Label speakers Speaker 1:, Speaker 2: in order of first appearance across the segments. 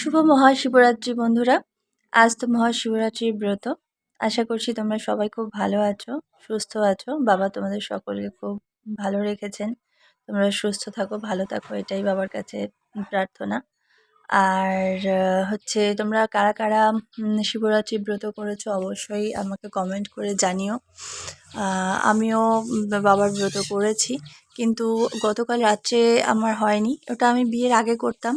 Speaker 1: শুভ মহাশিবরাত্রি বন্ধুরা। আজ তো মহাশিবরাত্রির ব্রত। আশা করছি তোমরা সবাই খুব ভালো আছো, সুস্থ আছো। বাবা তোমাদের সকলকে খুব ভালো রেখেছেন। তোমরা সুস্থ থাকো, ভালো থাকো, এটাই বাবার কাছে প্রার্থনা। আর হচ্ছে তোমরা কারা কারা শিবরাত্রির ব্রত করেছো অবশ্যই আমাকে কমেন্ট করে জানিও। আমিও বাবার ব্রত করেছি, কিন্তু গতকাল রাত্রে আমার হয়নি। ওটা আমি বিয়ের আগে করতাম।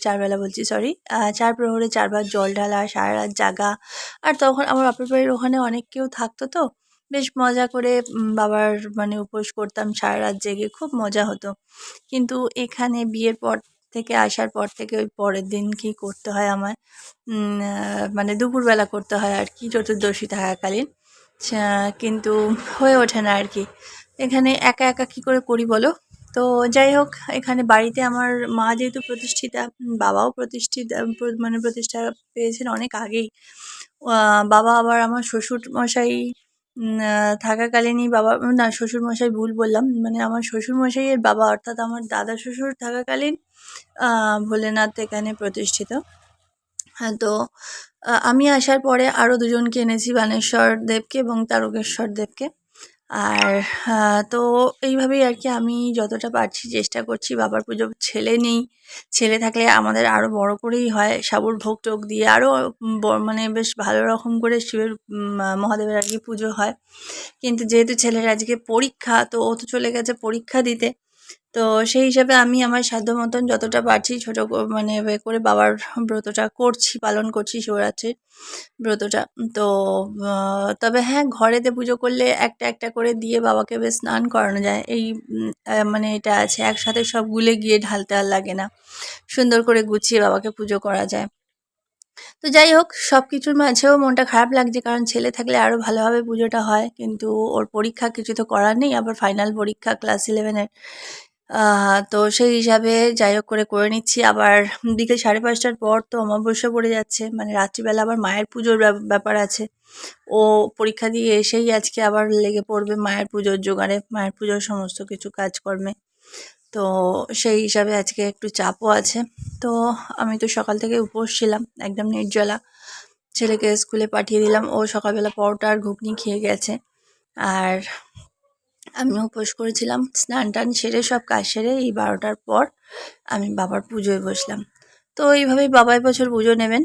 Speaker 1: চারবেলা বলছি, সরি, 4 প্রহরে 4 বার জল ঢালা, সারা রাত জাগা। আর তখন আমার বাপের বাড়ির ওখানে অনেক কেউ থাকতো, তো বেশ মজা করে বাবার মানে উপোস করতাম সারা রাত জেগে, খুব মজা হতো। কিন্তু এখানে বিয়ের পর থেকে আসার পর থেকে ওই পরের দিন কি করতে হয় আমায়, মানে দুপুরবেলা করতে হয় আর কি, চতুর্দশী থাকাকালীন। কিন্তু হয়ে ওঠে না আর কি। এখানে একা একা কী করে করি বলো? তো যাই হোক, এখানে বাড়িতে আমার মা যেহেতু প্রতিষ্ঠিতা, বাবাও মানে প্রতিষ্ঠা পেয়েছেন অনেক আগেই। বাবা আবার আমার শ্বশুরমশাই থাকাকালীনই বাবা, না শ্বশুরমশাই ভুল বললাম, মানে আমার শ্বশুরমশাইয়ের বাবা অর্থাৎ আমার দাদা শ্বশুর থাকাকালীন ভোলেনাথ এখানে প্রতিষ্ঠিত। হ্যাঁ, তো আমি আসার পরে আরও দুজনকে এনেছি, বানেশ্বর দেবকে এবং তারকেশ্বর দেবকে। আর তো এইভাবেই আর কি আমি যতটা পারছি চেষ্টা করছি। বাবার পুজো ছেলে নেই, ছেলে থাকলে আমাদের আরও বড় করেই হয়, সাবুর ভোগ টোগ দিয়ে আরও মানে বেশ ভালো রকম করে শিবের মহাদেবের আর কি পুজো হয়। কিন্তু যেহেতু ছেলের আজকে পরীক্ষা, তো ও তো চলে গেছে পরীক্ষা দিতে। তো সেই হিসাবে আমি আমার সাধ্য মতন যতটা পারছি মানে করে বাবার ব্রতটা করছি, পালন করছি শিবরাত্রির ব্রতটা। তো তবে হ্যাঁ, ঘরেতে পুজো করলে একটা একটা করে দিয়ে বাবাকে বেশ স্নান করানো যায়। এই মানে এটা আছে, একসাথে সবগুলো গিয়ে ঢালতে আর লাগে না, সুন্দর করে গুছিয়ে বাবাকে পুজো করা যায়। তো যাই হোক, সব কিছুর মাঝেও মনটা খারাপ লাগছে, কারণ ছেলে থাকলে আরও ভালোভাবে পুজোটা হয়। কিন্তু ওর পরীক্ষা, কিছু তো করার নেই, আবার ফাইনাল পরীক্ষা ক্লাস 11-এর। তো সেই হিসাবে যাই হোক করে নিচ্ছি। আবার বিকেল 5:30টার পর তো অমাবস্যা পড়ে যাচ্ছে, মানে রাত্রিবেলা আবার মায়ের পুজোর ব্যাপার আছে। ও পরীক্ষা দিয়ে এসেই আজকে আবার লেগে পড়বে মায়ের পুজোর জোগাড়ে, মায়ের পুজোর সমস্ত কিছু কাজকর্মে। তো সেই হিসাবে আজকে একটু চাপও আছে। তো আমি তো সকাল থেকে উপোস ছিলাম, একদম নির্জলা। ছেলেকে স্কুলে পাঠিয়ে দিলাম, ও সকালবেলা পরোটা আর ঘুগনি খেয়ে গেছে। আর আমি উপোস করেছিলাম। স্নান টান সেরে সব কাজ সেরে এই 12টার পর আমি বাবার পুজোয় বসলাম। তো এইভাবেই বাবা এবছর পুজো নেবেন।